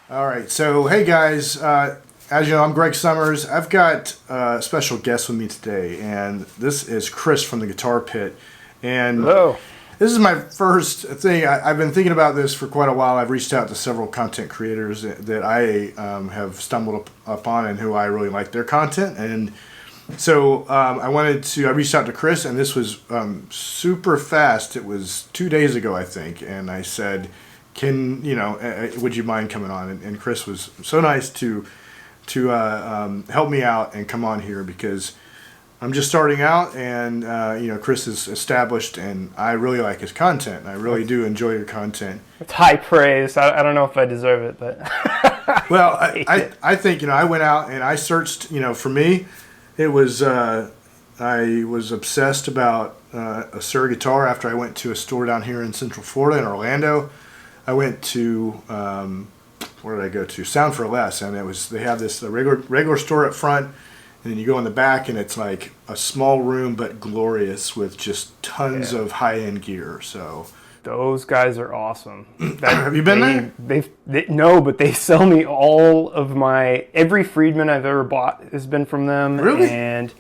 All right, so hey guys, as you know, I'm Greg Summers. I've got a special guest with me today, and this is Chris from the Guitar Pit. And Hello. this is my first thing. I've been thinking about this for quite a while. I've reached out to several content creators that I have stumbled upon and who I really like their content. And so I reached out to Chris, and this was super fast. It was 2 days ago, I think, and I said, would you mind coming on? And Chris was so nice to help me out and come on here because I'm just starting out, and Chris is established, and I really like his content. And I really do enjoy your content. It's high praise. I don't know if I deserve it, but well, I think I went out and I searched. For me, it was I was obsessed about a Suhr guitar after I went to a store down here in Central Florida in Orlando. I went to where did I go to? Sound for Less, and they have this regular store up front, and then you go in the back, and it's like a small room but glorious with just tons of high end gear. So those guys are awesome. Have you been there? No, but they sell me all of every Friedman I've ever bought has been from them. Really? And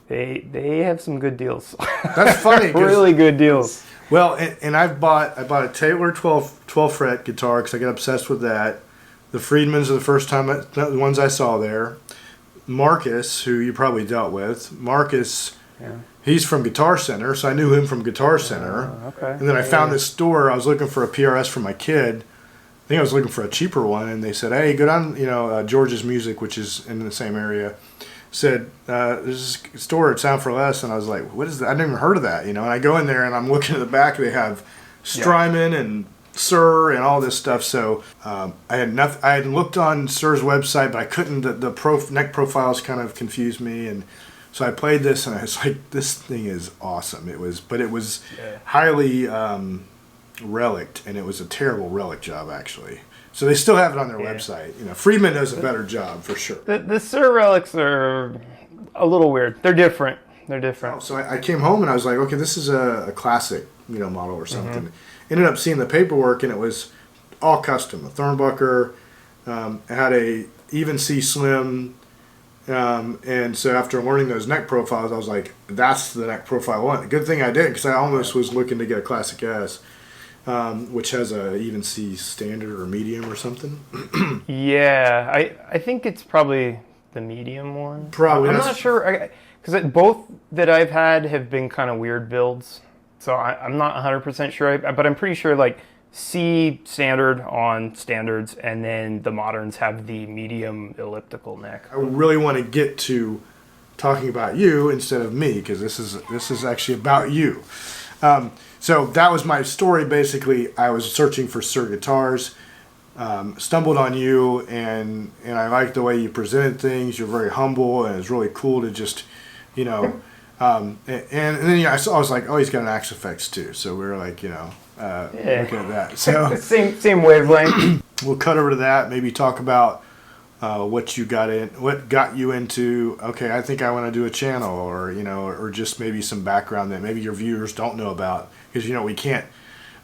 they have some good deals. That's funny. Really good deals. Well, and I bought a Taylor 12 fret guitar because I got obsessed with that. The Friedmans are the ones I saw there. Marcus, who you probably dealt with, he's from Guitar Center, so I knew him from Guitar Center. Okay. And then I found this store. I was looking for a PRS for my kid. I think I was looking for a cheaper one, and they said, "Hey, go down, George's Music, which is in the same area." Said there's a store at Sound for Less, and I was like, what is that? I never even heard of that, and I go in there and I'm looking at the back. They have Strymon and Suhr and all this stuff. So I had looked on Suhr's website, but I couldn't. The neck profiles kind of confused me, and so I played this, and I was like, this thing is awesome. It was highly reliced, and it was a terrible relic job actually. So they still have it on their website. Friedman does a better job for sure. The Suhr relics are a little weird. They're different. So I came home and I was like, okay, this is a classic, model or something. Mm-hmm. Ended up seeing the paperwork, and it was all custom. A Thornbucker, it had a even C slim, and so after learning those neck profiles, I was like, that's the neck profile I want. Good thing I did, because I almost was looking to get a Classic S. Which has a even C standard or medium or something. Yeah, I think it's probably the medium one. Probably. I'm not sure, because both that I've had have been kind of weird builds, so I'm not 100% sure, but I'm pretty sure like C standard on standards, and then the moderns have the medium elliptical neck. I really want to get to talking about you instead of me, because this is actually about you. So that was my story. Basically, I was searching for Suhr guitars, stumbled on you, and I liked the way you presented things. You're very humble, and it's really cool to just, and then I was like, oh, he's got an Axe Effects too. So we were like, looking at that. So same wavelength. We'll cut over to that. Maybe talk about what got you into, okay, I think I want to do a channel, or just maybe some background that maybe your viewers don't know about, because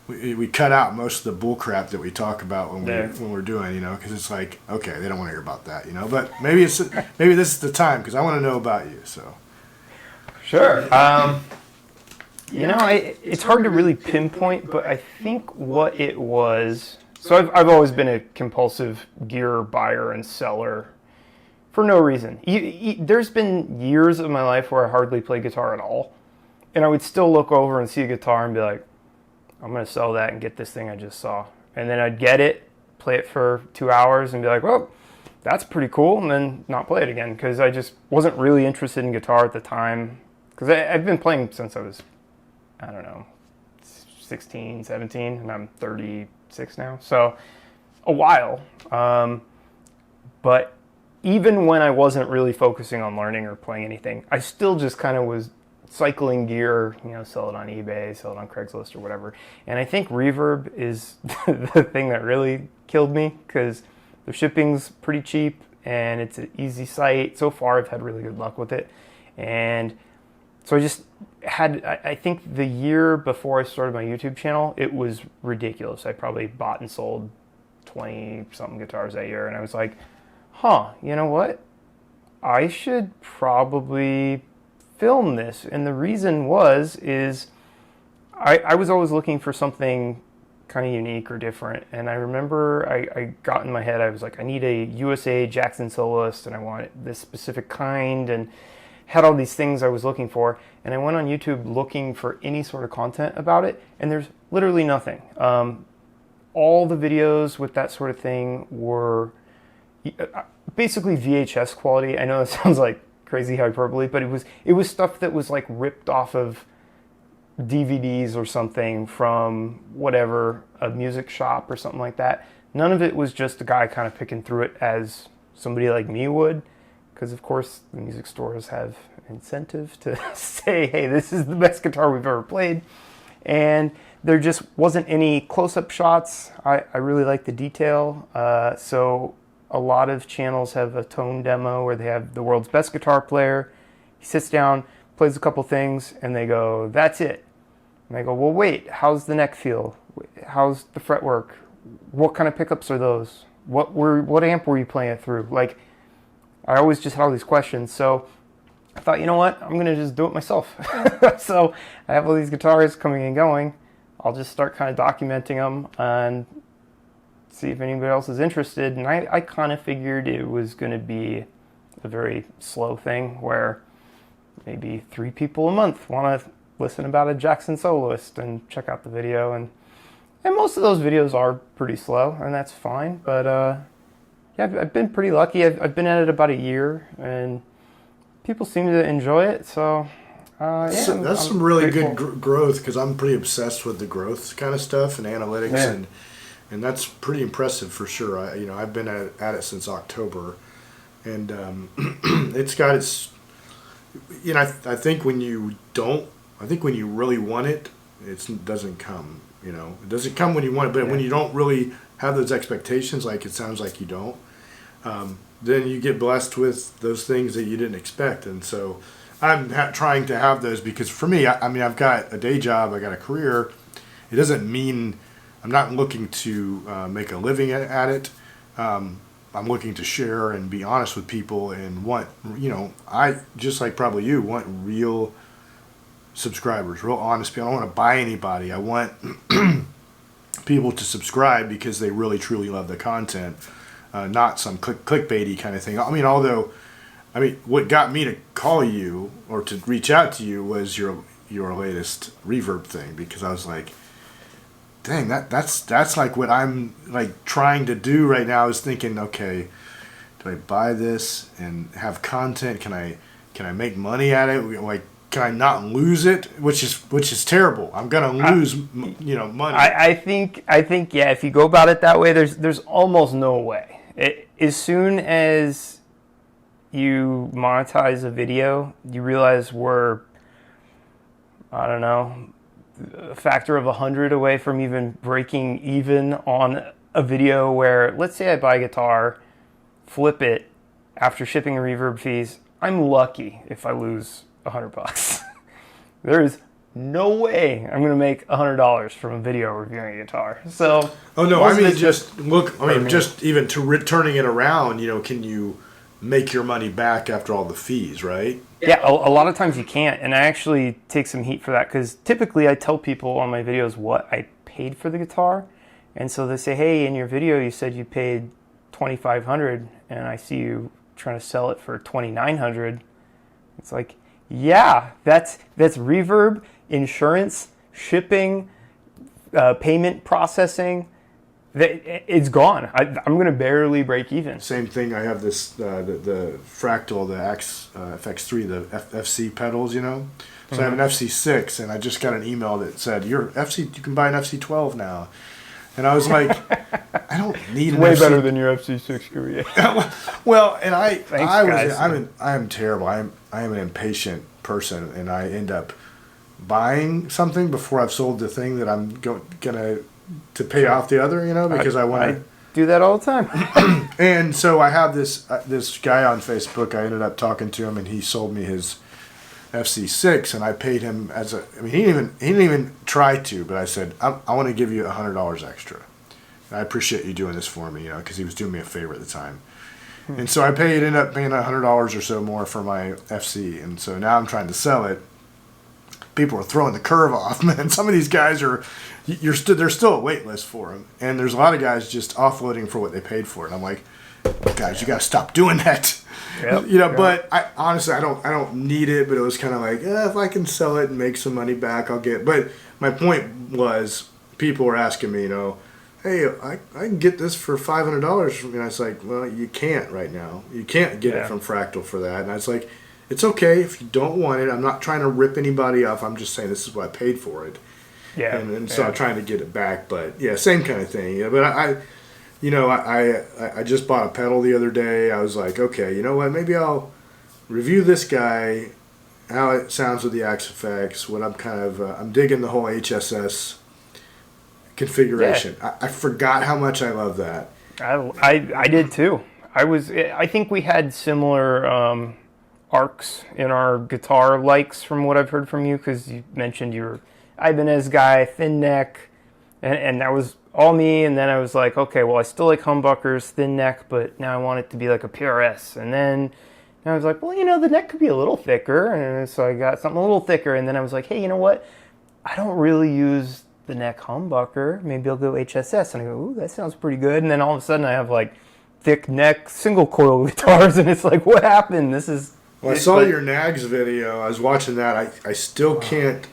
we cut out most of the bull crap that we talk about when we're doing, because it's like, okay, they don't want to hear about that, but maybe this is the time, because I want to know about you. So sure. It's hard to really pinpoint, but I think what it was. So I've always been a compulsive gear buyer and seller for no reason. There's been years of my life where I hardly play guitar at all, and I would still look over and see a guitar and be like, I'm going to sell that and get this thing I just saw. And then I'd get it, play it for 2 hours, and be like, well, that's pretty cool, and then not play it again, because I just wasn't really interested in guitar at the time. Because I've been playing since I was, 16, 17, and I'm 36 now, so a while. But even when I wasn't really focusing on learning or playing anything, I still just kind of was cycling gear, sell it on eBay, sell it on Craigslist or whatever. And I think Reverb is the thing that really killed me, because the shipping's pretty cheap and it's an easy site. So far I've had really good luck with it. And so I just had, I think the year before I started my YouTube channel, it was ridiculous. I probably bought and sold 20-something guitars that year, and I was like, huh, you know what? I should probably film this. And the reason is I was always looking for something kind of unique or different. And I remember I got in my head, I was like, I need a USA Jackson soloist, and I want this specific kind, and had all these things I was looking for. And I went on YouTube looking for any sort of content about it, and there's literally nothing. All the videos with that sort of thing were basically VHS quality. I know that sounds like crazy hyperbole, but it was stuff that was like ripped off of DVDs or something from whatever, a music shop or something like that. None of it was just a guy kind of picking through it as somebody like me would, because of course the music stores have an incentive to say, hey, this is the best guitar we've ever played. And there just wasn't any close-up shots. I really like the detail. So a lot of channels have a tone demo where they have the world's best guitar player. He sits down, plays a couple things, and they go, that's it. And I go, well, wait, how's the neck feel? How's the fretwork? What kind of pickups are those? What amp were you playing it through? Like, I always just had all these questions. So I thought, you know what? I'm going to just do it myself. So I have all these guitars coming and going. I'll just start kind of documenting them and see if anybody else is interested. And I kind of figured it was going to be a very slow thing where maybe 3 people a month want to listen about a Jackson soloist and check out the video. And most of those videos are pretty slow, and that's fine. But yeah, I've been pretty lucky. I've been at it about a year, and people seem to enjoy it. So yeah, that's some really good growth, because I'm pretty obsessed with the growth kind of stuff and analytics, yeah. and that's pretty impressive for sure. I've been at it since October, and it's got its. I think when you really want it, it doesn't come. It doesn't come when you want it, but when you don't really have those expectations, like it sounds like you don't, then you get blessed with those things that you didn't expect. And so I'm trying to have those, because for me, I've got a day job, I got a career. It doesn't mean I'm not looking to make a living at it. I'm looking to share and be honest with people, and I, just like probably you, want real subscribers, real honest people. I don't want to buy anybody. I want people to subscribe because they really truly love the content, not some clickbaity kind of thing. Although what got me to call you or to reach out to you was your latest Reverb thing, because I was like, dang, that's like what I'm like trying to do right now. I was thinking, okay, do I buy this and have content? Can I make money at it? Like, can I not lose it? Which is terrible. I'm gonna lose, money. I think yeah. If you go about it that way, there's almost no way. As soon as you monetize a video, you realize we're, I don't know, a factor of 100 away from even breaking even on a video where, let's say I buy a guitar, flip it after shipping and reverb fees. I'm lucky if I lose $100. There is no way I'm going to make $100 from a video reviewing a guitar. So, just even to returning it around, can you make your money back after all the fees, right? Yeah, a lot of times you can't, and I actually take some heat for that, because typically I tell people on my videos what I paid for the guitar, and so they say, hey, in your video you said you paid $2,500, and I see you trying to sell it for $2,900. It's like, yeah, that's reverb, insurance, shipping, payment processing. It's gone. I'm going to barely break even. Same thing. I have this the Fractal, the FX3, the FC pedals. So I have an FC6, and I just got an email that said you can buy an FC12 now. And I was like, I don't need an way FC. Better than your FC6 career. Well, and Thanks, I am terrible. I am an impatient person, and I end up buying something before I've sold the thing that I'm gonna to pay off the other. Because I do that all the time. And so I have this guy on Facebook. I ended up talking to him, and he sold me his FC6, and I paid him he didn't even try to, but I said, I want to give you $100 extra, I appreciate you doing this for me, you know, because he was doing me a favor at the time. And so I ended up paying $100 or so more for my FC, and so now I'm trying to sell it. People are throwing the curve off, man. Some of these guys are, there's still a wait list for them, and there's a lot of guys just offloading for what they paid for it. And I'm like, guys, you got to stop doing that. Yep. You know, but I honestly, I don't need it, but it was kind of like, if I can sell it and make some money back, I'll get. But my point was, people were asking me, you know, hey, I can get this for $500 from you. And I was like, well, you can't right now. You can't get it from Fractal for that. And I was like, it's okay if you don't want it. I'm not trying to rip anybody off. I'm just saying this is what I paid for it. Yeah. And so I'm trying to get it back. But yeah, same kind of thing. Yeah, but I just bought a pedal the other day. I was like, okay, you know what? Maybe I'll review this guy, how it sounds with the Axe effects. What I'm digging the whole HSS configuration. Yeah. I forgot how much I love that. I did too. I think we had similar arcs in our guitar likes from what I've heard from you, because you mentioned you were Ibanez guy, thin neck, and that was all me. And then I was like, okay, well, I still like humbuckers, thin neck, but now I want it to be like a PRS. And then I was like, well, you know, the neck could be a little thicker, and so I got something a little thicker. And then I was like, hey, you know what? I don't really use the neck humbucker. Maybe I'll go HSS. And I go, ooh, that sounds pretty good. And then all of a sudden I have like thick neck single coil guitars, and it's like, what happened? Well, I saw your Nags video. I was watching that. I still can't.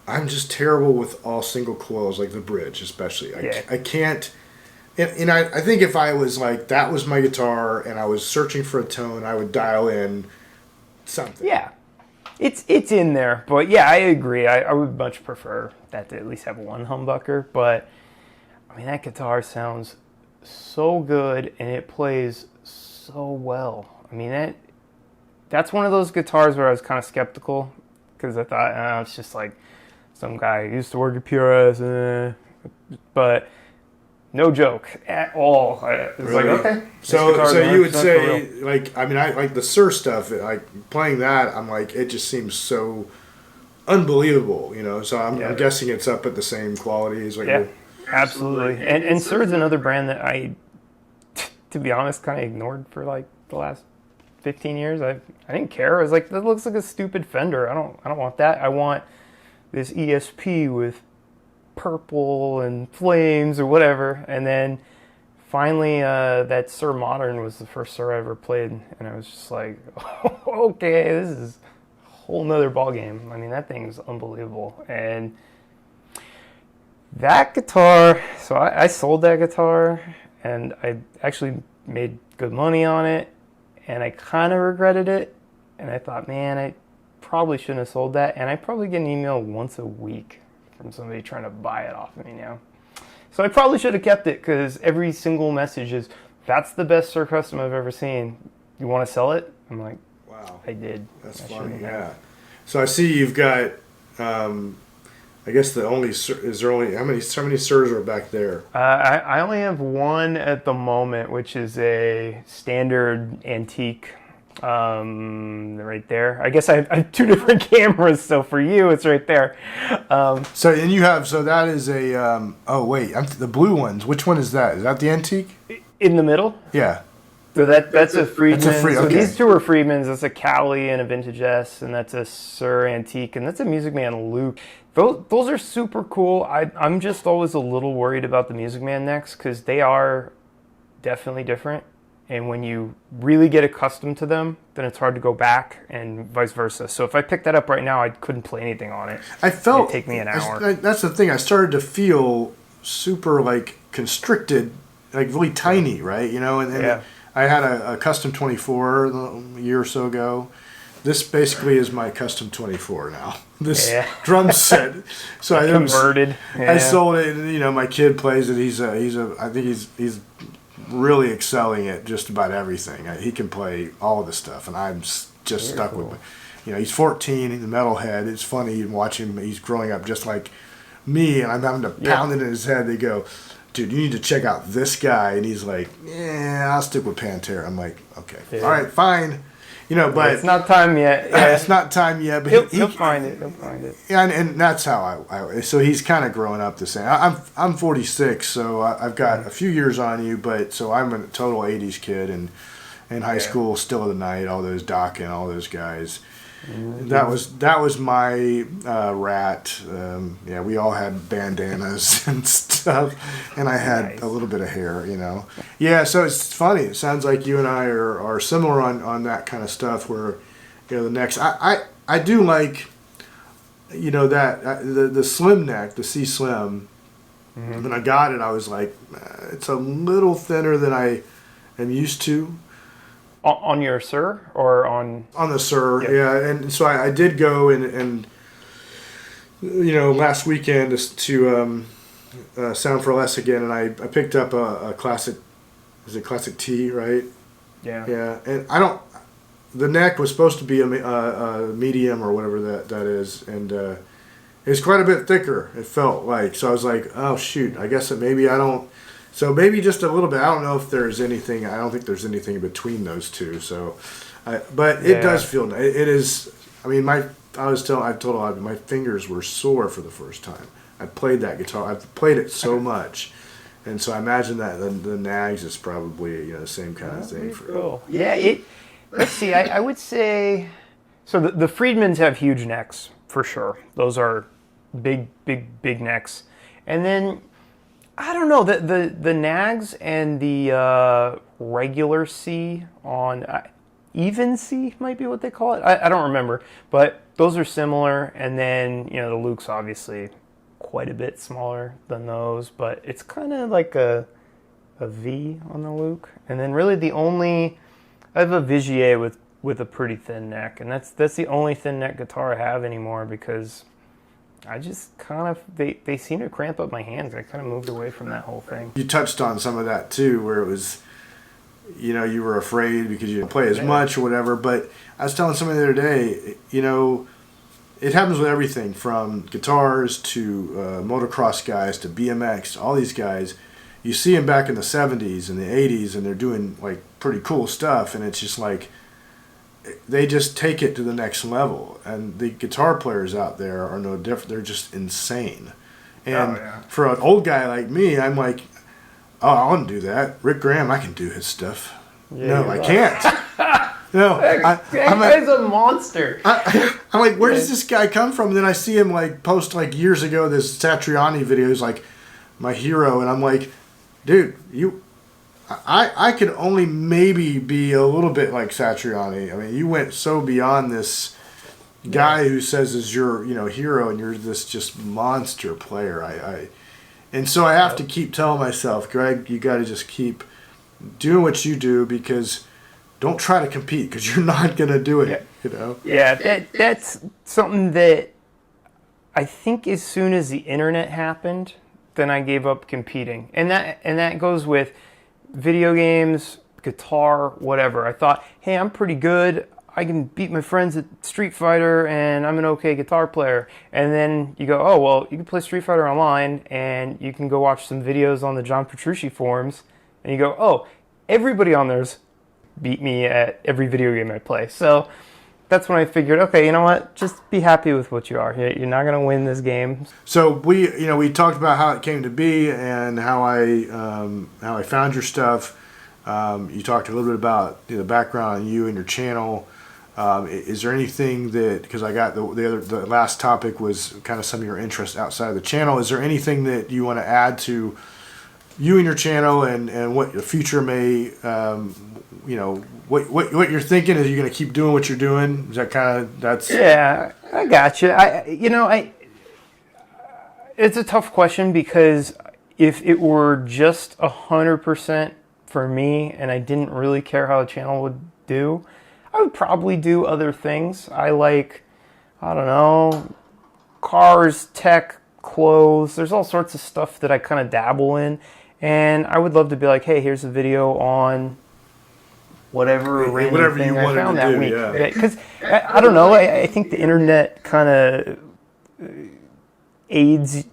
I'm just terrible with all single coils, like the bridge especially. I can't. And I think if I was like, that was my guitar and I was searching for a tone, I would dial in something. Yeah. It's in there. But yeah, I agree. I would much prefer that to at least have one humbucker. But I mean, that guitar sounds so good and it plays so well. I mean, that's one of those guitars where I was kind of skeptical, because I thought, it's just like some guy who used to work at PRS, but no joke at all. It was really? Like, okay. So you would say, like, I mean, I like the Sir stuff, like playing that, I'm like, it just seems so unbelievable, you know, so I'm guessing it's up at the same quality as what you absolutely. And Sir's another brand that I, to be honest, kind of ignored for like the last 15 years. I didn't care. I was like, that looks like a stupid Fender. I don't want that. I want this ESP with purple and flames or whatever. And then finally that Sir Modern was the first Sir I ever played, and I was just like, okay, this is a whole nother ballgame. I mean, that thing's unbelievable. And that guitar, so I sold that guitar, and I actually made good money on it, and I kind of regretted it, and I thought, man, I probably shouldn't have sold that, and I probably get an email once a week from somebody trying to buy it off of me now. So I probably should have kept it, because every single message is, that's the best Sir Custom I've ever seen. You want to sell it? I'm like, wow, I did. That's funny, yeah. So I see you've got, I guess how many Sirs are back there? I only have one at the moment, which is a standard antique, right there. I guess I have two different cameras, so for you, it's right there. So that is a, the blue ones. Which one is that? Is that the antique? In the middle? Yeah. So that's a Friedman. Okay. So these two are Friedmans. That's a Cali and a Vintage S, and that's a Sir Antique, and that's a Music Man Luke. Those are super cool. I'm just always a little worried about the Music Man necks, because they are definitely different. And when you really get accustomed to them, then it's hard to go back, and vice versa. So if I picked that up right now, I couldn't play anything on it. It'd take me an hour. That's the thing. I started to feel super like constricted, like really tiny, right? You know, and I had a custom 24 a year or so ago. This basically is my custom 24 now. This drum set. So I converted. I sold it. You know, my kid plays it. I think he's really excelling at just about everything. He can play all of the stuff, and I'm just stuck with it. You know, he's 14. He's a metalhead. It's funny to watch him. He's growing up just like me, and I'm having to pound it in his head. They go, dude, you need to check out this guy. And he's like, I'll stick with Pantera. I'm like, okay, all right, fine. but it's not time yet. Yeah. It's not time yet. But he'll find it. He'll find it. Yeah, and that's how I. So he's kind of growing up the same. I'm 46, so I've got a few years on you. But so I'm a total 80s kid, and in high school, Still of the Night, all those Doc and all those guys. Mm-hmm. That was my rat. Yeah, we all had bandanas and stuff, and I had a little bit of hair, Yeah, so it's funny. It sounds like you and I are similar on that kind of stuff. Where, the next I do like, that the slim neck, the C Slim. Mm-hmm. When I got it, I was like, it's a little thinner than I am used to. On your Sir or on the Sir, yeah. And so I did go and last weekend to Sound for Less again, and I picked up a classic. Is it Classic T, right? Yeah. Yeah, and the neck was supposed to be a medium or whatever that is, and it was quite a bit thicker. It felt like, so I was like, oh shoot, I guess that maybe I don't. So maybe just a little bit. I don't know if there's anything. I don't think there's anything between those two. So, but it does feel. It is. I mean, I've told a lot of you, my fingers were sore for the first time. I played that guitar. I've played it so much, and so I imagine that the Nags is probably the same kind of thing for. Cool. Yeah. Let's see. I would say. So the Friedmans have huge necks for sure. Those are big necks, and then. I don't know, the Nags and the regular C on even C might be what they call it. I don't remember, but those are similar. And then the Luke's obviously quite a bit smaller than those, but it's kind of like a V on the Luke. And then really I have a Vigier with a pretty thin neck, and that's the only thin neck guitar I have anymore because. I just kind of, they seem to cramp up my hands. I kind of moved away from that whole thing. You touched on some of that too, where it was, you were afraid because you didn't play as much or whatever. But I was telling somebody the other day, it happens with everything from guitars to motocross guys to BMX, all these guys. You see them back in the 70s and the 80s and they're doing like pretty cool stuff. And it's just like, they just take it to the next level, and the guitar players out there are no different. They're just insane. And for an old guy like me, I'm like, oh, I want to do that. Rick Graham, I can do his stuff. Yeah, no, I can't. No, that guy's a monster. I'm like, where does this guy come from? And then I see him like post like years ago this Satriani video. He's like my hero, and I'm like, dude, I could only maybe be a little bit like Satriani. I mean, you went so beyond this guy who says is your hero, and you're this just monster player. And so I have to keep telling myself, Greg, you got to just keep doing what you do, because don't try to compete, because you're not going to do it. Yeah, that's something that I think as soon as the internet happened, then I gave up competing, and that goes with video games, guitar, whatever. I thought, hey, I'm pretty good. I can beat my friends at Street Fighter, and I'm an okay guitar player. And then you go, oh, well, you can play Street Fighter online, and you can go watch some videos on the John Petrucci forums, and you go, oh, everybody on there's beat me at every video game I play. So that's when I figured, okay, you know what? Just be happy with what you are. You're not going to win this game. So we talked about how it came to be and how I found your stuff. You talked a little bit about the background on you and your channel. Is there anything that, because I got the last topic was kind of some of your interests outside of the channel. Is there anything that you want to add to you and your channel and what the future may, what you're thinking? Is you going to keep doing what you're doing? Is that kind of, that's... Yeah, I got you. It's a tough question, because if it were just 100% for me and I didn't really care how the channel would do, I would probably do other things. I like, I don't know, cars, tech, clothes. There's all sorts of stuff that I kind of dabble in. And I would love to be like, hey, here's a video on whatever random thing I found that week. Because, I don't know, I think the internet kind of aids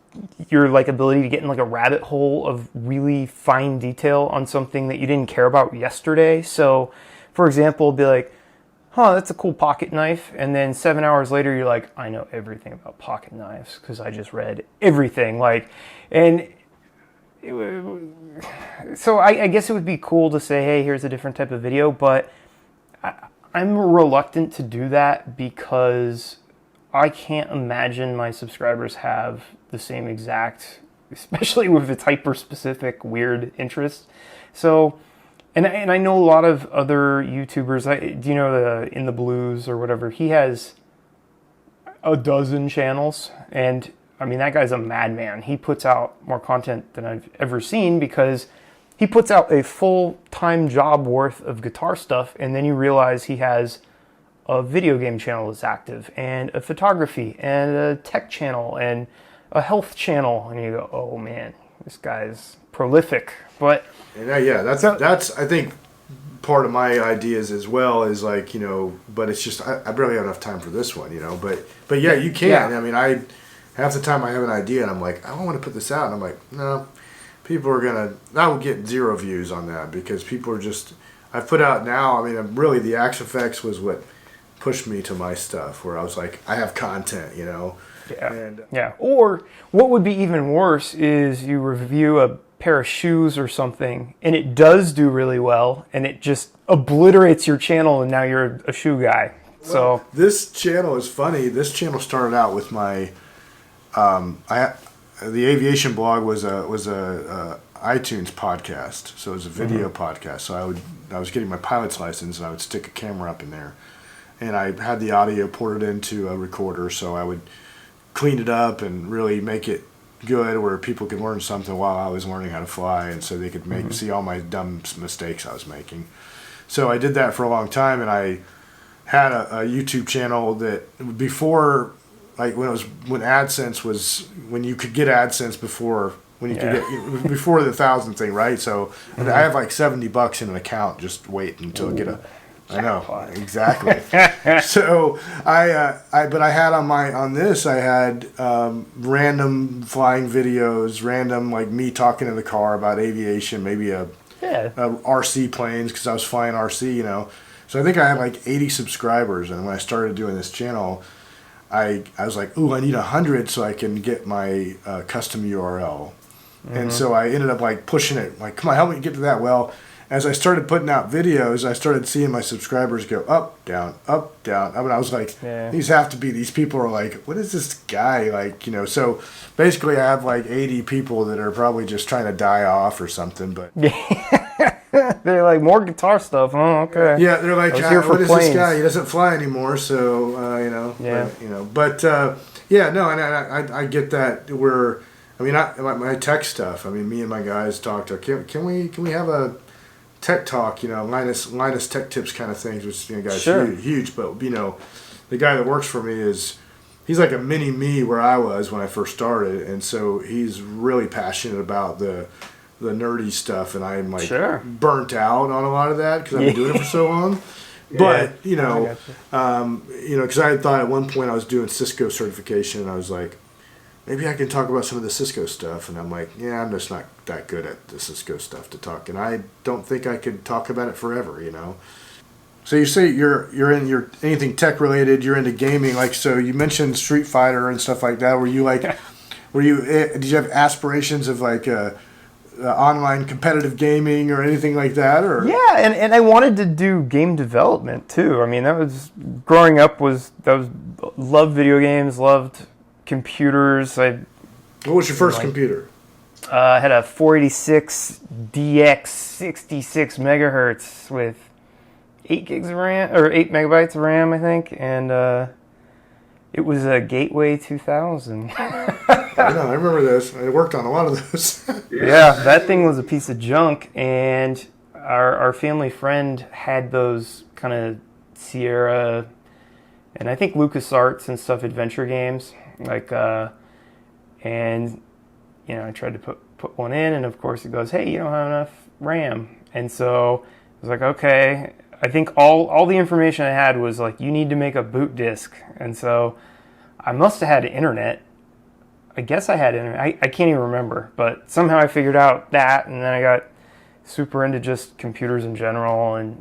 your ability to get in a rabbit hole of really fine detail on something that you didn't care about yesterday. So, for example, be like, huh, that's a cool pocket knife. And then 7 hours later, you're like, I know everything about pocket knives because I just read everything. So I guess it would be cool to say, hey, here's a different type of video, but I'm reluctant to do that because I can't imagine my subscribers have the same exact, especially with its hyper-specific, weird interests. So, and I know a lot of other YouTubers. Do you know the In the Blues or whatever? He has a dozen channels, and I mean, that guy's a madman. He puts out more content than I've ever seen because he puts out a full-time job worth of guitar stuff, and then you realize he has a video game channel that's active, and a photography, and a tech channel, and a health channel, and you go, oh man, this guy's prolific. But that's I think part of my ideas as well is like, you know, but it's just I barely have enough time for this one, you know. But yeah, you can. Yeah. I mean, half the time I have an idea and I'm like, I want to put this out, and I'm like, no, I will get 0 views on that because people are just. I've put out now. I mean, really, the Axe Effects was what pushed me to my stuff, where I was like, I have content, you know. Yeah. Yeah. Or what would be even worse is you review a pair of shoes or something, and it does do really well, and it just obliterates your channel, and now you're a shoe guy. Well, so this channel is funny. This channel started out with my, the aviation blog was a iTunes podcast, so it was a video podcast. So I was getting my pilot's license, and I would stick a camera up in there, and I had the audio ported into a recorder, so I would clean it up and really make it good where people could learn something while I was learning how to fly, and so they could see all my dumb mistakes I was making. So I did that for a long time, and I had a YouTube channel that before, like when AdSense was, when you could get AdSense before, when you could get before the 1,000 thing, right? So I have like $70 in an account, just wait until I get a. I know, exactly. So but I had on this I had random flying videos, random like me talking in the car about aviation, maybe a RC planes because I was flying RC, you know. So I think I had like 80 subscribers, and when I started doing this channel, I was like, ooh, I need 100 so I can get my custom URL, and so I ended up like pushing it, like, come on, help me get to that. Well, as I started putting out videos, I started seeing my subscribers go up, down, up, down. I mean, I was like, these people are like, what is this guy like, you know? So basically I have like 80 people that are probably just trying to die off or something, but. They're like, more guitar stuff, oh, okay. Yeah, they're like, what is this guy? He doesn't fly anymore, so, you know. Yeah. But, you know, but, and I get that my tech stuff, I mean, me and my guys talked, can we have a tech talk, you know, Linus Tech Tips kind of things, which, you know, guys, huge, but, you know, the guy that works for me he's like a mini me where I was when I first started, and so he's really passionate about the nerdy stuff, and I'm like burnt out on a lot of that because I've been doing it for so long. But you know, because I had thought at one point I was doing Cisco certification, and I was like, maybe I can talk about some of the Cisco stuff, and I'm like, I'm just not that good at the Cisco stuff to talk, and I don't think I could talk about it forever, you know. So you say you're in anything tech related, you're into gaming, like, so you mentioned Street Fighter and stuff like that. Were you like, did you have aspirations of like online competitive gaming or anything like that, or? Yeah, and I wanted to do game development too. I mean, that was growing up. Loved video games, loved computers. What was your first computer? I had a 486 DX 66 megahertz with 8 gigs of RAM, or 8 megabytes of RAM, I think, and it was a Gateway 2000. I remember those. I worked on a lot of those. Yeah, that thing was a piece of junk, and our family friend had those kind of Sierra, and I think LucasArts and stuff, adventure games, like, and, you know, I tried to put one in, and of course it goes, hey, you don't have enough RAM, and so I was like, okay. I think all the information I had was like, you need to make a boot disk, and so I must have had internet. I guess I had internet. I can't even remember, but somehow I figured out that, and then I got super into just computers in general,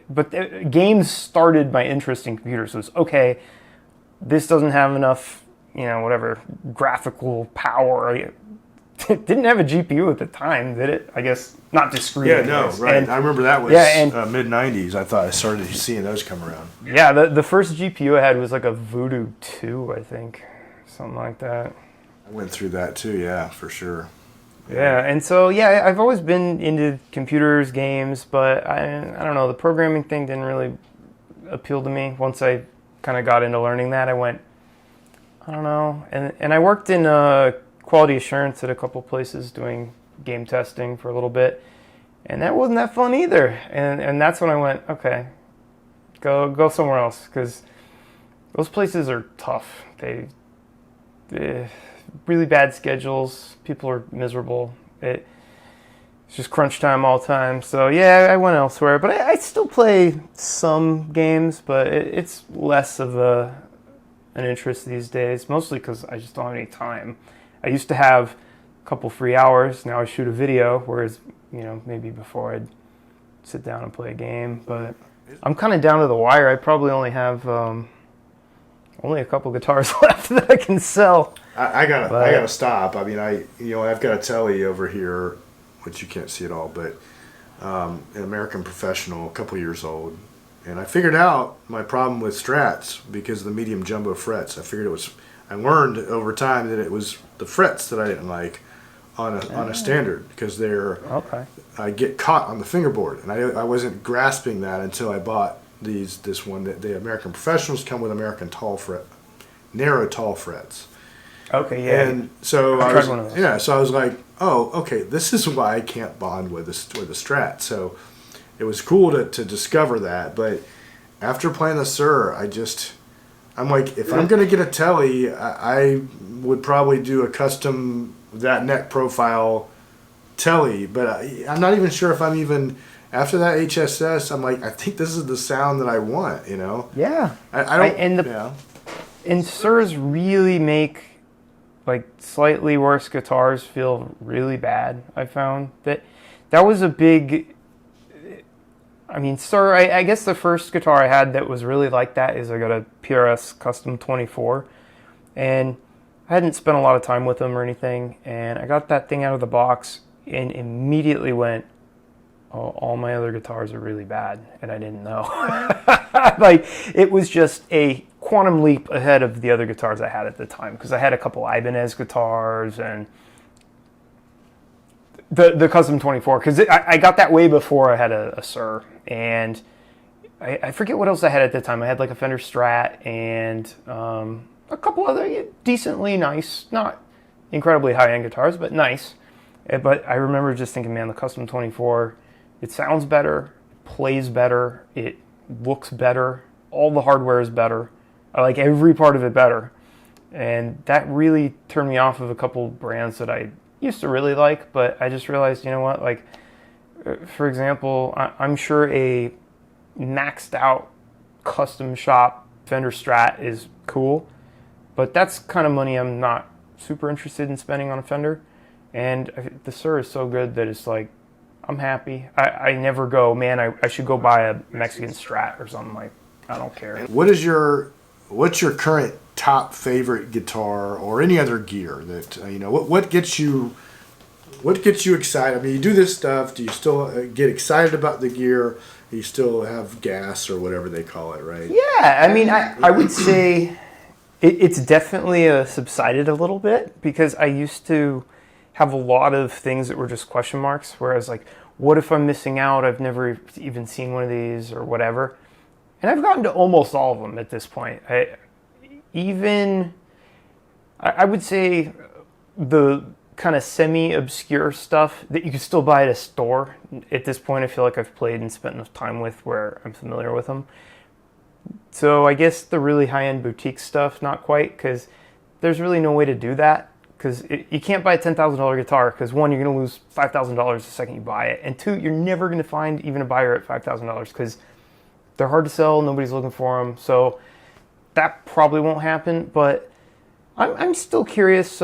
but games started my interest in computers. It was okay. This doesn't have enough, whatever graphical power. It didn't have a GPU at the time, did it? I guess not discrete. Yeah, no, right. And I remember that was mid '90s. I thought I started seeing those come around. Yeah, the first GPU I had was like a Voodoo 2, I think, something like that. I went through that too. Yeah, for sure. Yeah, and so, I've always been into computers, games, but I don't know, the programming thing didn't really appeal to me. Once I kind of got into learning that, I went, I don't know. And I worked in quality assurance at a couple places doing game testing for a little bit, and that wasn't that fun either. And that's when I went, okay, go somewhere else, because those places are tough. They really bad schedules. People are miserable. It's just crunch time all the time. So I went elsewhere. But I still play some games, but it's less of an interest these days. Mostly because I just don't have any time. I used to have a couple free hours. Now I shoot a video, whereas maybe before I'd sit down and play a game. But I'm kind of down to the wire. I probably only have only a couple guitars left that I can sell. I gotta stop. I mean, I've got a telly over here, which you can't see at all, but an American Professional, a couple years old, and I figured out my problem with Strats because of the medium jumbo frets. I learned over time that it was the frets that I didn't like on a standard, because I get caught on the fingerboard, and I wasn't grasping that until I bought this one. That the American Professionals come with American narrow tall frets. Okay, yeah. And so I was like, oh, okay, this is why I can't bond with a Strat. So it was cool to discover that. But after playing the Sur, I'm like, if I'm gonna get a telly, I would probably do a custom that neck profile telly. But I'm not even sure if I'm even after that HSS. I'm like, I think this is the sound that I want. Yeah. I don't. And Surs really make like slightly worse guitars feel really bad. I found that was a big. I mean, Sur. I guess the first guitar I had that was really like that is I got a PRS Custom 24, and I hadn't spent a lot of time with them or anything, and I got that thing out of the box and immediately went, oh, all my other guitars are really bad, and I didn't know. Like, it was just a quantum leap ahead of the other guitars I had at the time, because I had a couple Ibanez guitars and the Custom 24, because I got that way before I had a Sur, and I forget what else I had at the time. I had like a Fender Strat and a couple other decently nice, not incredibly high-end guitars, but nice. But I remember just thinking, man, the Custom 24, it sounds better, it plays better, it looks better, all the hardware is better. I like every part of it better. And that really turned me off of a couple brands that I used to really like, but I just realized, you know what, like, for example, I'm sure a maxed out custom shop Fender Strat is cool, but that's kind of money I'm not super interested in spending on a Fender. And the Sur is so good that it's like, I'm happy. I never go, man, I should go buy a Mexican Strat or something. Like, I don't care. What's your current top favorite guitar or any other gear that what gets you excited? I mean, you do this stuff. Do you still get excited about the gear? You still have gas or whatever they call it, right? Yeah, I mean, I would say it's definitely subsided a little bit, because I used to have a lot of things that were just question marks, whereas like, what if I'm missing out? I've never even seen one of these or whatever. And I've gotten to almost all of them at this point. I would say the kind of semi-obscure stuff that you can still buy at a store. At this point, I feel like I've played and spent enough time with where I'm familiar with them. So I guess the really high-end boutique stuff, not quite, because there's really no way to do that. Because you can't buy a $10,000 guitar, because one, you're going to lose $5,000 the second you buy it. And two, you're never going to find even a buyer at $5,000, because they're hard to sell, nobody's looking for them. So that probably won't happen, but I'm still curious.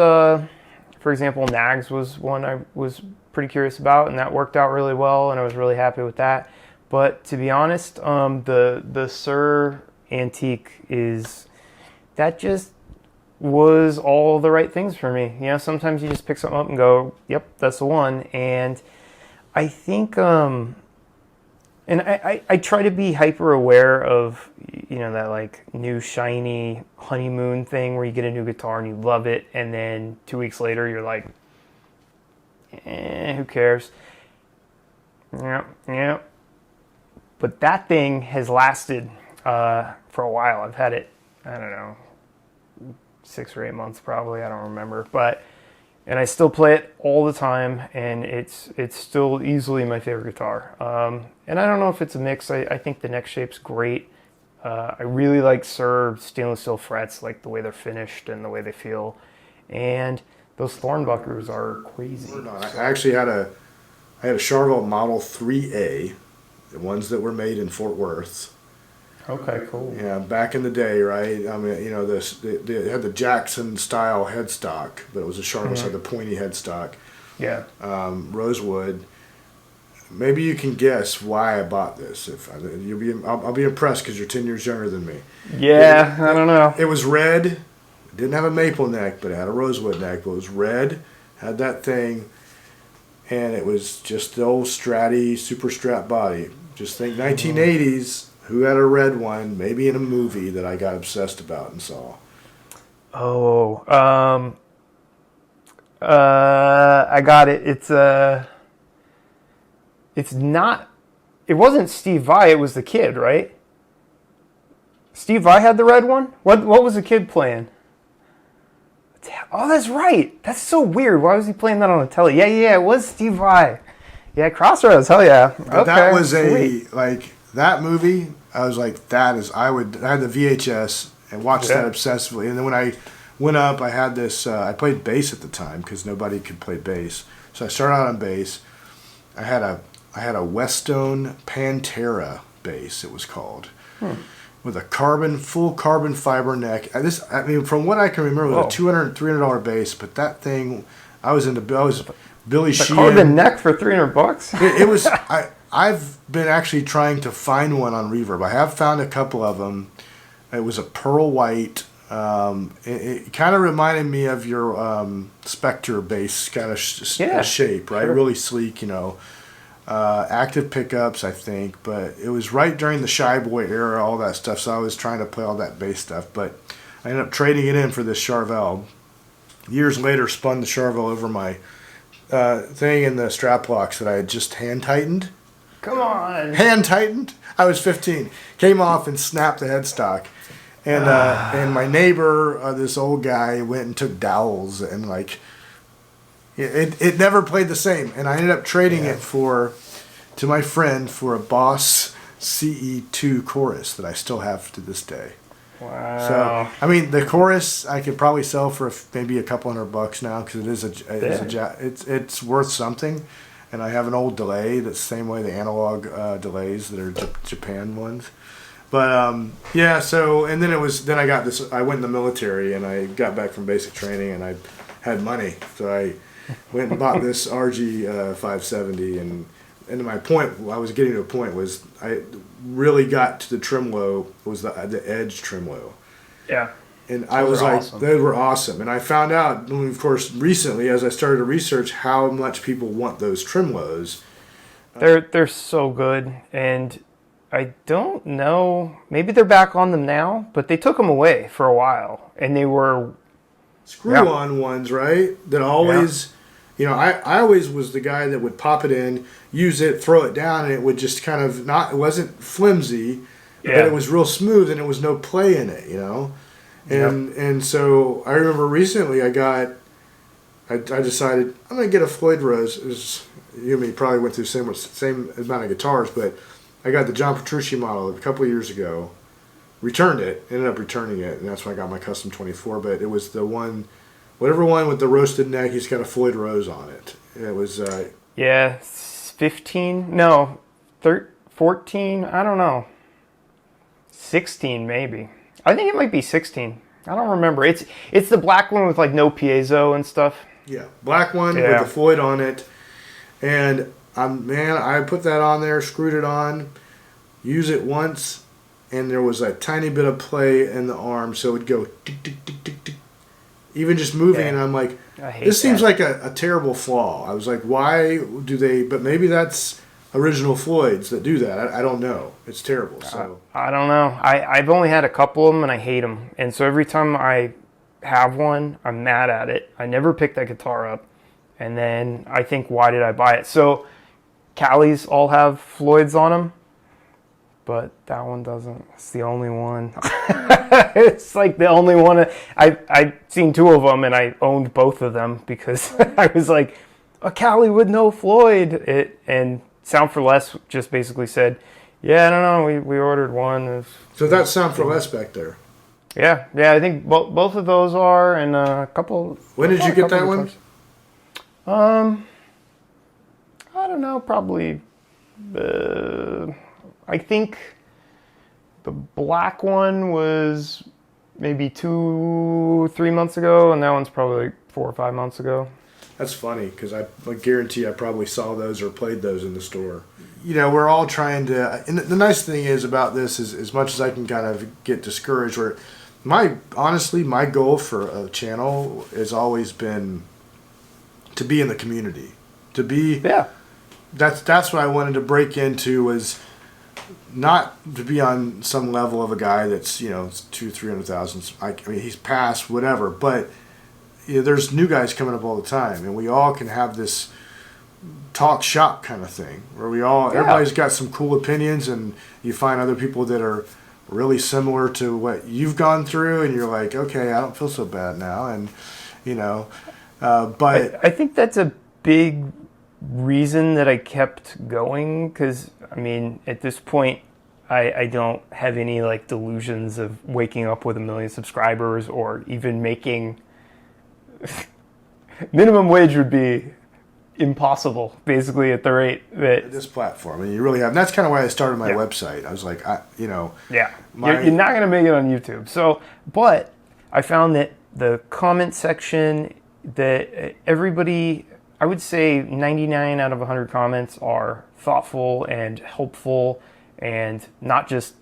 For example, Nags was one I was pretty curious about, and that worked out really well, and I was really happy with that. But to be honest, the Sir Antique that just was all the right things for me. You know, sometimes you just pick something up and go, yep, that's the one. And I think, and I try to be hyper aware of, you know, that like new shiny honeymoon thing where you get a new guitar and you love it, and then 2 weeks later you're like, who cares? Yeah. But that thing has lasted for a while. I've had it, I don't know, 6 or 8 months probably. I don't remember. And I still play it all the time, and it's still easily my favorite guitar. And I don't know if it's a mix. I think the neck shape's great. I really like Sir stainless steel frets, like the way they're finished and the way they feel. And those Thornbuckers are crazy. I actually had a Charvel Model 3A, the ones that were made in Fort Worth. Okay, cool. Yeah, back in the day, right? I mean, you know, they had the Jackson style headstock, but it was a Charvel, so had the pointy headstock. Yeah. Rosewood. Maybe you can guess why I bought this. I'll be impressed because you're 10 years younger than me. Yeah, I don't know. It was red. It didn't have a maple neck, but it had a rosewood neck. But it was red. Had that thing, and it was just the old Stratty super Strat body. Just think 1980s. Who had a red one? Maybe in a movie that I got obsessed about and saw. Oh, I got it. It's not. It wasn't Steve Vai. It was the kid, right? Steve Vai had the red one. What was the kid playing? Oh, that's right. That's so weird. Why was he playing that on the telly? Yeah. It was Steve Vai. Yeah, Crossroads. Hell yeah. But that was that movie. I was like, I had the VHS and watched that obsessively. And then when I went up, I had this, I played bass at the time because nobody could play bass. So I started out on bass. I had a Westone Pantera bass, it was called, with a full carbon fiber neck. From what I can remember, it was a $200, $300 bass, but that thing, I was Billy Sheehan. Carbon neck for $300? It was, I've been actually trying to find one on Reverb. I have found a couple of them. It was a pearl white. It kind of reminded me of your Spectre bass kind of shape, right? Sure. Really sleek, you know. Active pickups, I think. But it was right during the Shy Boy era, all that stuff. So I was trying to play all that bass stuff. But I ended up trading it in for this Charvel. Years later, spun the Charvel over my thing in the strap locks that I had just hand tightened. Come on. Hand tightened. I was 15. Came off and snapped the headstock. And my neighbor, this old guy, went and took dowels and like it never played the same. And I ended up trading it to my friend for a Boss CE2 chorus that I still have to this day. Wow. So I mean, the chorus I could probably sell for maybe a couple $100 now because it's worth something. And I have an old delay that's the same way the analog delays that are Japan ones. But so and then I got this. I went in the military and I got back from basic training and I had money, so I went and bought this RG 570. And my point, I was getting to a point was I really got to the tremolo was the edge tremolo. Yeah. And I was like, they were awesome. And I found out, of course, recently as I started to research how much people want those tremolos. They're so good, and I don't know. Maybe they're back on them now, but they took them away for a while, and they were screw-on ones, right? That always, I always was the guy that would pop it in, use it, throw it down, and it would just kind of it wasn't flimsy, but it was real smooth, and there was no play in it, And so I remember recently I decided I'm going to get a Floyd Rose. You and me probably went through the same amount of guitars, but I got the John Petrucci model a couple of years ago, ended up returning it, and that's when I got my Custom 24, but it was the one, whatever one with the roasted neck, he's got a Floyd Rose on it. It was... 15? No, 14? I don't know. 16 maybe. I think it might be 16. I don't remember. It's the black one with like no piezo and stuff. Yeah, black one Yeah. with the Floyd on it. And I put that on there, screwed it on, use it once, and there was a tiny bit of play in the arm, so it would go tick, tick, tick, tick, tick. Even just moving, and I'm like, this seems like a terrible flaw. I was like, why do they? But maybe that's original Floyds that do that. I don't know. It's terrible. So I don't know. I've only had a couple of them, and I hate them. And so every time I have one, I'm mad at it. I never pick that guitar up. And then I think, why did I buy it? So Callie's all have Floyds on them, but that one doesn't. It's the only one. It's like the only one. I've seen two of them, and I owned both of them because I was like, a Callie with no Floyd. And Sound for Less just basically said, yeah, I don't know, we ordered one. So that's Sound for Less back there. Yeah, I think both of those are, and a couple. When did you get that one? I don't know, probably. I think the black one was maybe 2-3 months ago, and that one's probably like 4 or 5 months ago. That's funny because I guarantee I probably saw those or played those in the store. You know, we're all trying to. And the nice thing is about this is, as much as I can kind of get discouraged, where honestly my goal for a channel has always been to be in the community, to be. Yeah. That's what I wanted to break into, was not to be on some level of a guy that's 200,000-300,000. I mean, he's past whatever, but there's new guys coming up all the time, and we all can have this talk shop kind of thing where everybody's got some cool opinions, and you find other people that are really similar to what you've gone through, and you're like, okay, I don't feel so bad now, and but I think that's a big reason that I kept going, because I mean, at this point, I don't have any like delusions of waking up with 1 million subscribers or even making minimum wage would be impossible, basically, at the rate that this platform, and you really have. And that's kind of why I started my website. I was like, you're not going to make it on YouTube. So, but I found that the comment section, that everybody, I would say 99 out of 100 comments are thoughtful and helpful, and not just,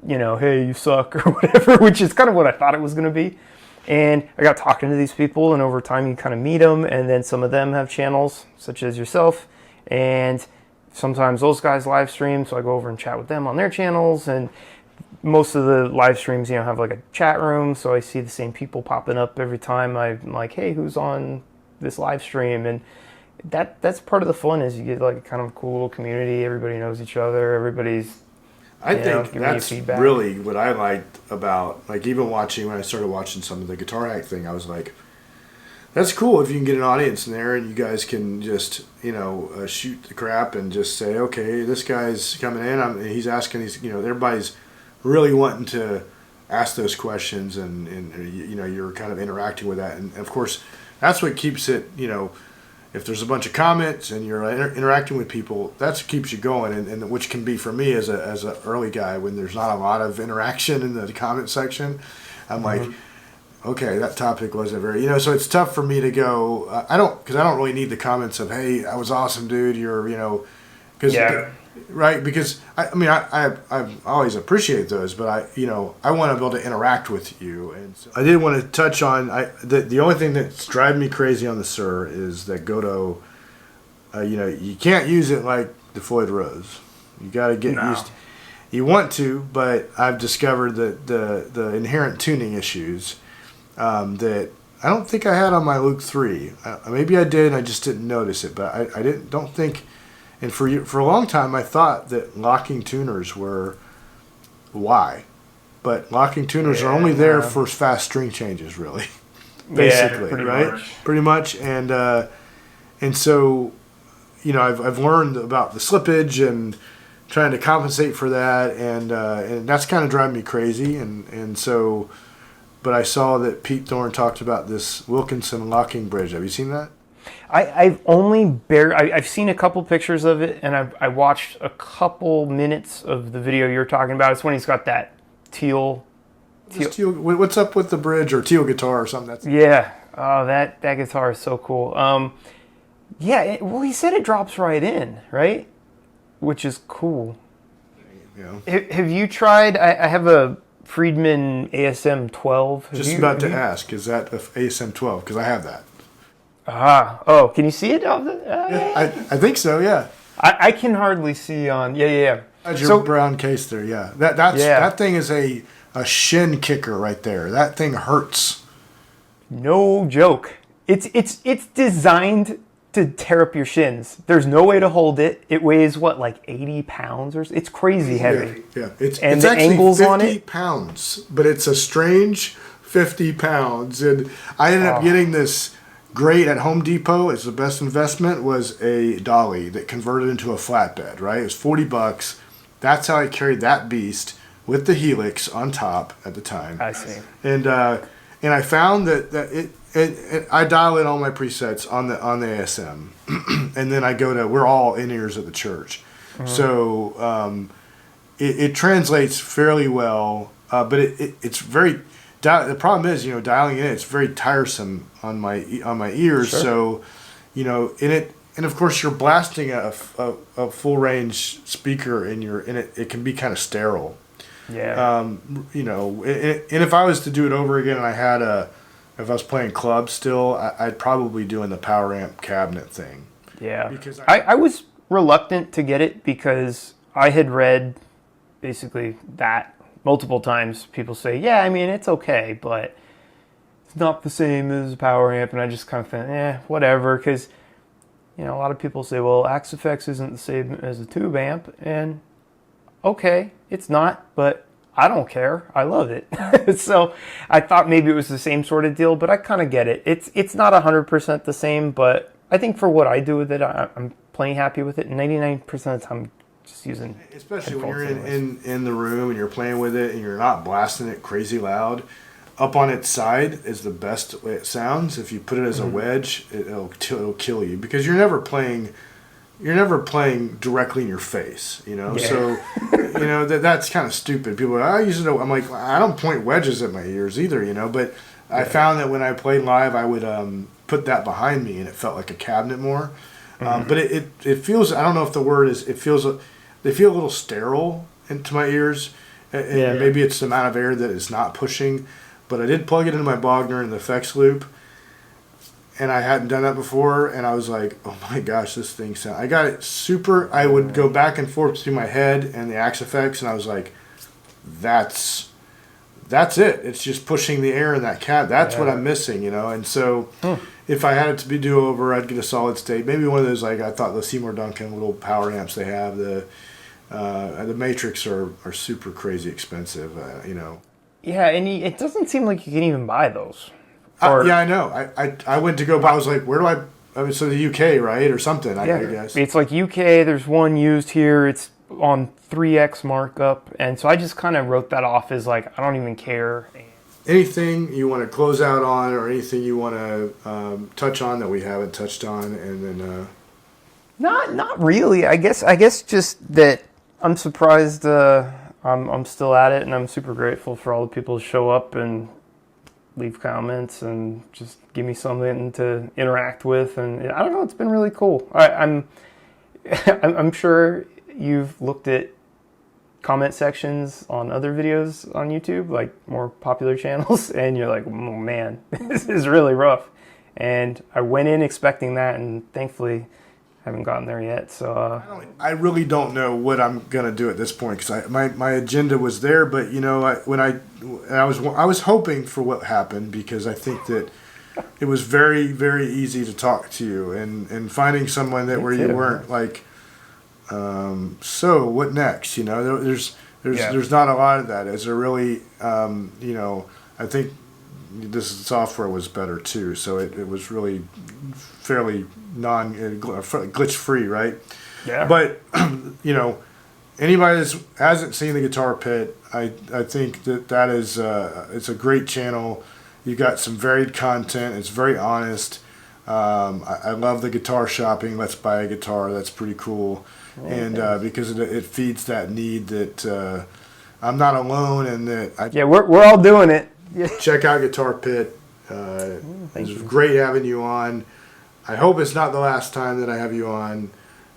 hey, you suck or whatever, which is kind of what I thought it was going to be. And I got talking to these people, and over time you kind of meet them, and then some of them have channels, such as yourself, and sometimes those guys live stream, so I go over and chat with them on their channels, and most of the live streams, have like a chat room, so I see the same people popping up every time I'm like, hey, who's on this live stream? And that's part of the fun, is you get like a kind of cool little community, everybody knows each other, everybody's I think that's really what I liked about, like, even when I started watching some of the Guitar Hack thing, I was like, that's cool if you can get an audience in there and you guys can just, shoot the crap and just say, okay, this guy's coming in, he's asking these, everybody's really wanting to ask those questions, and you're kind of interacting with that. And of course, that's what keeps it, if there's a bunch of comments and you're interacting with people, that's what keeps you going, and which can be, for me as an early guy, when there's not a lot of interaction in the comment section, I'm like, okay, that topic wasn't very, so it's tough for me to go, because I don't really need the comments of, hey, I was awesome, dude, you're, because right, because I always appreciate those, but I want to be able to interact with you. And so I did want to touch on the only thing that's driving me crazy on the Sur is that Godot. You can't use it like the Floyd Rose. You got to get used. You want to, but I've discovered that the inherent tuning issues that I don't think I had on my Luke 3. Maybe I did, and I just didn't notice it. But I don't think. And for a long time, I thought that locking tuners were why, but locking tuners are only there for fast string changes, really, basically, pretty much. And so, I've learned about the slippage and trying to compensate for that, and that's kind of driving me crazy. And so, but I saw that Pete Thorne talked about this Wilkinson locking bridge. Have you seen that? I've only I've seen a couple pictures of it, and I watched a couple minutes of the video you're talking about. It's when he's got that teal. What's up with the bridge, or teal guitar or something? Oh, that guitar is so cool. Yeah, well, he said it drops right in, right? Which is cool. You know, Have you tried? I have a Friedman ASM 12. just about to ask, is that a ASM 12? Because I have that. Oh, can you see it? Yeah, I think so. Yeah. I can hardly see on. Yeah. That's your brown case there. Yeah. That thing is a shin kicker right there. That thing hurts. No joke. It's designed to tear up your shins. There's no way to hold it. It weighs what, like 80 pounds or so? It's crazy heavy. Yeah. It's the actually angles 50 on it. pounds, but it's a strange 50 pounds. And I ended up getting this great at Home Depot. It's the best investment was a dolly that converted into a flatbed, right? It was $40. That's how I carried that beast with the Helix on top at the time. I see. And I found that I dial in all my presets on the ASM, and then I go to, we're all in-ears at the church, so it translates fairly well, but it's very. The problem is, dialing in it's very tiresome on my ears. Sure. So, and of course you're blasting a full range speaker in it can be kind of sterile. Yeah. And if I was to do it over again, and if I was playing clubs still, I'd probably doing the power amp cabinet thing. Yeah. Because I was reluctant to get it because I had read basically that multiple times. People say, yeah, I mean, it's okay, but it's not the same as a power amp. And I just kind of think, whatever. Because, a lot of people say, well, Axe Effects isn't the same as a tube amp. And okay, it's not, but I don't care. I love it. So I thought maybe it was the same sort of deal, but I kind of get it. It's not 100% the same, but I think for what I do with it, I'm plenty happy with it. And 99% of the time, I'm just using. Especially when you're in the room and you're playing with it and you're not blasting it crazy loud. Up on its side is the best way it sounds. If you put it as a wedge, it'll kill you because you're never playing directly in your face, Yeah. So, that's kind of stupid. People are, I use it. I'm like, I don't point wedges at my ears either, but I found that when I played live, I would put that behind me and it felt like a cabinet more. But it feels, I don't know if the word is, they feel a little sterile into my ears. And maybe it's the amount of air that it's not pushing. But I did plug it into my Bogner in the effects loop. And I hadn't done that before, and I was like, "Oh my gosh, this thing sounds." I got it super. I would go back and forth between my head and the Axe Effects, and I was like, "That's it. It's just pushing the air in that cab. That's what I'm missing, And so, if I had it to be do over, I'd get a solid state. Maybe one of those, like I thought the Seymour Duncan little power amps they have. The Matrix are super crazy expensive, Yeah, and it doesn't seem like you can even buy those. I know. I went to go buy. I was like, where do I mean, so the UK, right, or something? I guess it's like UK. There's one used here. It's on 3x markup, and so I just kind of wrote that off as like I don't even care. Anything you want to close out on, or anything you want to touch on that we haven't touched on, and then not really. I guess just that I'm surprised. I'm still at it, and I'm super grateful for all the people who show up and leave comments and just give me something to interact with, and I don't know, it's been really cool. I'm sure you've looked at comment sections on other videos on YouTube, like more popular channels, and you're like, oh man, this is really rough. And I went in expecting that, and thankfully haven't gotten there yet. So I really don't know what I'm gonna do at this point because my agenda was there, but I was hoping for what happened because I think that it was very, very easy to talk to you and finding someone that where you weren't like, so what next? There's not a lot of that. Is there really? I think this software was better too, so it was really fairly glitch free, right? Yeah. But anybody that hasn't seen the Guitar Pit, I think that is it's a great channel. You've got some varied content. It's very honest. I love the guitar shopping. Let's buy a guitar. That's pretty cool. And because it feeds that need that I'm not alone, and that we're all doing it. check out Guitar Pit, It was you. great having you on. I hope it's not the last time that I have you on.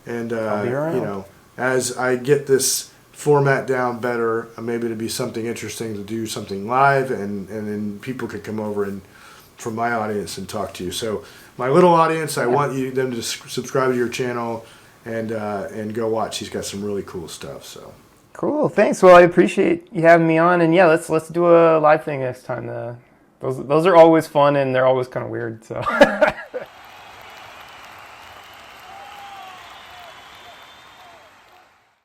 And, I'll be around. as I get this format down better, maybe it'll be something interesting to do something live, and then people can come over and from my audience and talk to you. So my little audience, I want them to subscribe to your channel and go watch. He's got some really cool stuff. So Cool. Thanks. Well, I appreciate you having me on, and yeah, let's do a live thing next time. Those are always fun, and they're always kind of weird. So.